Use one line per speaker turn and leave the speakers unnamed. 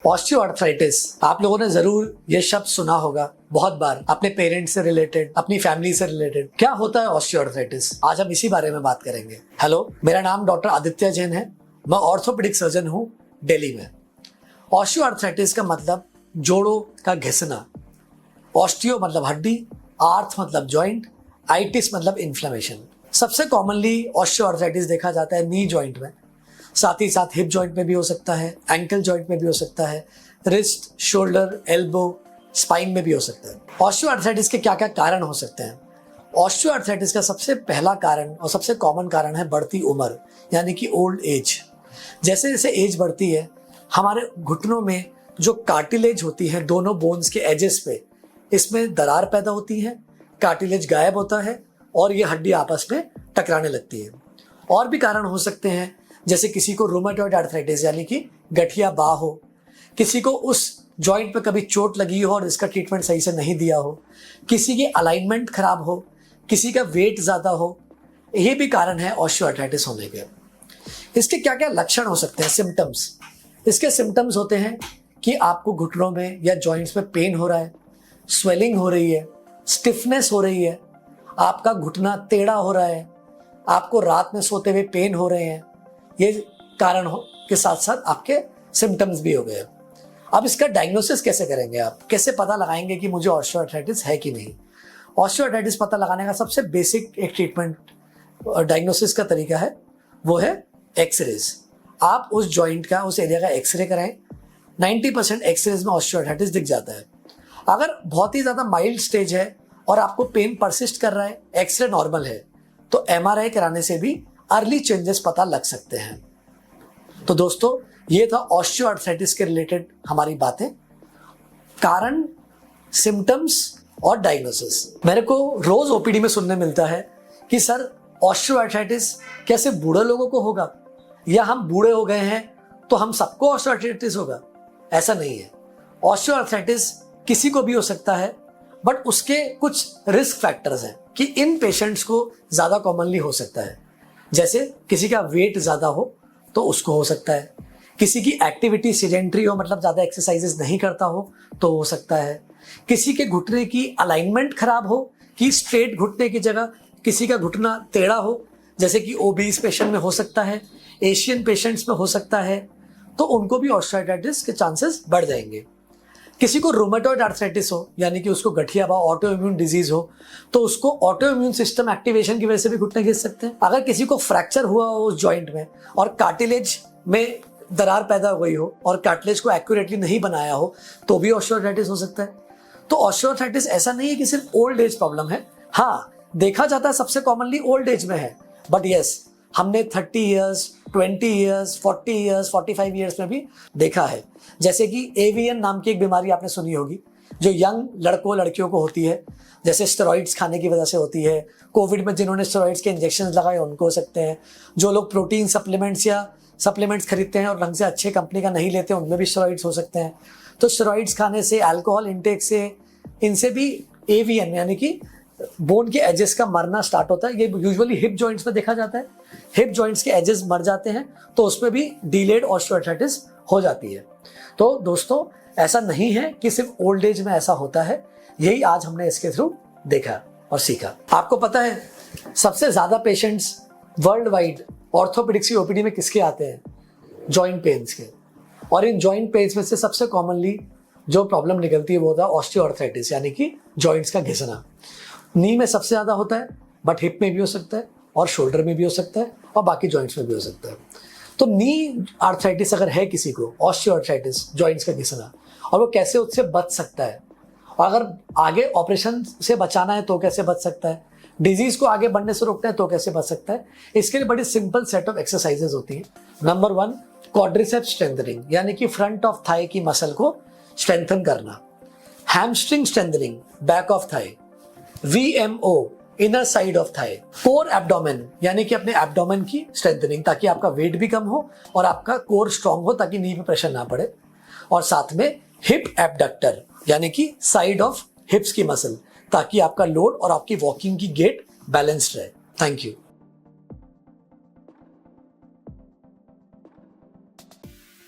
Osteoarthritis, आप लोगों ने जरूर ये शब्द सुना होगा बहुत बार, अपने पेरेंट्स से रिलेटेड, अपनी फैमिली से रिलेटेड। क्या होता है ऑस्टियोआर्थराइटिस, आज हम इसी बारे में बात करेंगे। हेलो, मेरा नाम डॉक्टर आदित्य जैन है, मैं ऑर्थोपेडिक सर्जन हूँ दिल्ली में। ऑस्टियोआर्थराइटिस का मतलब जोड़ों का घिसना। ऑस्टियो मतलब हड्डी, आर्थ मतलब जॉइंट, आइटिस मतलब इन्फ्लेमेशन। सबसे कॉमनली ऑस्टियोआर्थराइटिस देखा जाता है नी जॉइंट में, साथ ही साथ हिप जॉइंट में भी हो सकता है, एंकल जॉइंट में भी हो सकता है, रिस्ट, शोल्डर, एल्बो, स्पाइन में भी हो सकता है। ऑस्टियोआर्थराइटिस के क्या क्या कारण हो सकते हैं? ऑस्टियोआर्थराइटिस का सबसे पहला कारण और सबसे कॉमन कारण है बढ़ती उम्र, यानी कि ओल्ड एज। जैसे जैसे एज बढ़ती है, हमारे घुटनों में जो कार्टिलेज होती है दोनों बोन्स के एजेस पे, इसमें दरार पैदा होती है, कार्टिलेज गायब होता है और ये हड्डी आपस में टकराने लगती है। और भी कारण हो सकते हैं, जैसे किसी को रूमेटॉइड आर्थराइटिस यानी कि गठिया बाह हो, किसी को उस जॉइंट पे कभी चोट लगी हो और इसका ट्रीटमेंट सही से नहीं दिया हो, किसी की अलाइनमेंट खराब हो, किसी का वेट ज़्यादा हो, ये भी कारण है ऑस्टियोआर्थराइटिस होने के। इसके क्या क्या लक्षण हो सकते हैं, सिम्टम्स? इसके सिम्टम्स होते हैं कि आपको घुटनों में या जॉइंट्स में पेन हो रहा है, स्वेलिंग हो रही है, स्टिफनेस हो रही है, आपका घुटना टेढ़ा हो रहा है, आपको रात में सोते हुए पेन हो रहे हैं। ये कारण हो के साथ साथ आपके सिम्टम्स भी हो गए। अब इसका डायग्नोसिस कैसे करेंगे आप? कैसे पता लगाएंगे कि मुझे ऑस्टियोआर्थराइटिस है कि नहीं? ऑस्टियोआर्थराइटिस पता लगाने का सबसे बेसिक एक ट्रीटमेंट डायग्नोसिस का तरीका है, वो है एक्सरेज। आप उस जॉइंट का, उस एरिया का एक्सरे कराएं। 90% एक्सरेज में ऑस्टियोआर्थराइटिस दिख जाता है। अगर बहुत ही ज़्यादा माइल्ड स्टेज है और आपको पेन परसिस्ट कर रहा है, एक्सरे नॉर्मल है, तो एमआरआई कराने से भी अर्ली चेंजेस पता लग सकते हैं। तो दोस्तों, ये था ऑस्टियोआर्थराइटिस के रिलेटेड हमारी बातें, कारण, सिम्टम्स और डायग्नोसिस। मेरे को रोज ओपीडी में सुनने मिलता है कि सर ऑस्टियोआर्थराइटिस कैसे बूढ़े लोगों को होगा, या हम बूढ़े हो गए हैं तो हम सबको ऑस्टियोआर्थराइटिस होगा। ऐसा नहीं है। ऑस्टियोआर्थराइटिस किसी को भी हो सकता है, बट उसके कुछ रिस्क फैक्टर्स हैं कि इन पेशेंट्स को ज़्यादा कॉमनली हो सकता है। जैसे किसी का वेट ज़्यादा हो तो उसको हो सकता है, किसी की एक्टिविटी सीडेंट्री हो, मतलब ज़्यादा एक्सरसाइजेस नहीं करता हो तो हो सकता है, किसी के घुटने की अलाइनमेंट खराब हो कि स्ट्रेट घुटने की जगह किसी का घुटना टेढ़ा हो, जैसे कि ओबीस पेशेंट में हो सकता है, एशियन पेशेंट्स में हो सकता है, तो उनको भी ऑस्टियोआर्थराइटिस के चांसेस बढ़ जाएंगे। किसी को रूमेटॉइड आर्थराइटिस हो, यानी कि उसको गठिया बाह, ऑटो इम्यून डिजीज हो, तो उसको ऑटो इम्यून सिस्टम एक्टिवेशन की वजह से भी घुटने घिस सकते हैं। अगर किसी को फ्रैक्चर हुआ हो उस जॉइंट में और कार्टिलेज में दरार पैदा हो गई हो और कार्टिलेज को एक्यूरेटली नहीं बनाया हो, तो भी ऑस्टियोआर्थराइटिस हो सकता है। तो ऑस्टियोआर्थराइटिस ऐसा नहीं है कि सिर्फ ओल्ड एज प्रॉब्लम है। हाँ, देखा जाता है सबसे कॉमनली ओल्ड एज में है, बट यस, हमने 30 ईयर्स, 20 ईयर्स, 40 ईयर्स, 45 ईयर्स में भी देखा है। जैसे कि एवीएन नाम की एक बीमारी आपने सुनी होगी, जो यंग लड़कों लड़कियों को होती है, जैसे स्टेरॉइड्स खाने की वजह से होती है। कोविड में जिन्होंने स्टेरॉइड्स के इंजेक्शन लगाए उनको हो सकते हैं। जो लोग प्रोटीन सप्लीमेंट्स या सप्लीमेंट्स खरीदते हैं और ढंग से अच्छे कंपनी का नहीं लेते, उनमें भी स्टेरॉइड्स हो सकते हैं। तो स्टेरॉइड्स खाने से, अल्कोहल इंटेक से, इनसे भी एवीएन यानी कि बोन के एजेस का मरना स्टार्ट होता है। ये यूजुअली हिप जॉइंट्स में देखा जाता है। हिप जॉइंट्स के एजेस मर जाते हैं तो उसमें भी डिलेड ऑस्टियोआर्थराइटिस हो जाती है। तो दोस्तों, ऐसा नहीं है कि सिर्फ ओल्ड एज में ऐसा होता है, यही आज हमने इसके थ्रू देखा और सीखा। आपको पता है सबसे ज्यादा पेशेंट्स वर्ल्ड वाइड ऑर्थोपेडिक्स की ओपीडी में किसके आते हैं? जॉइंट पेन्स के। और इन जॉइंट पेन्स में से सबसे कॉमनली जो प्रॉब्लम निकलती है वो होता है ऑस्टियोआर्थराइटिस, यानी कि जॉइंट्स का घिसना। नी में सबसे ज्यादा होता है, बट हिप में भी हो सकता है और शोल्डर में भी हो सकता है और बाकी जॉइंट्स में भी हो सकता है। तो नी आर्थराइटिस अगर है किसी को, ऑस्टियोआर्थराइटिस, जॉइंट्स का घिसना, और वो कैसे उससे बच सकता है, और अगर आगे ऑपरेशन से बचाना है तो कैसे बच सकता है, डिजीज को आगे बढ़ने से रोकना है तो कैसे बच सकता है, इसके लिए बड़ी सिंपल सेट ऑफ एक्सरसाइजेज होती हैं। नंबर 1, क्वाड्रिसेप्स स्ट्रेंथनिंग, यानी कि फ्रंट ऑफ थाई की मसल को स्ट्रेंथन करना। Hamstring strengthening, back of thigh. VMO, inner side of thigh. Core abdomen, यानी कि अपने एब्डोमेन की स्ट्रेंथनिंग, ताकि आपका वेट भी कम हो और आपका कोर स्ट्रांग हो, ताकि नी पे प्रेशर ना पड़े। और साथ में हिप एबडक्टर, यानी कि साइड ऑफ हिप्स की मसल, ताकि आपका लोड और आपकी वॉकिंग की गेट बैलेंस्ड रहे। Thank you.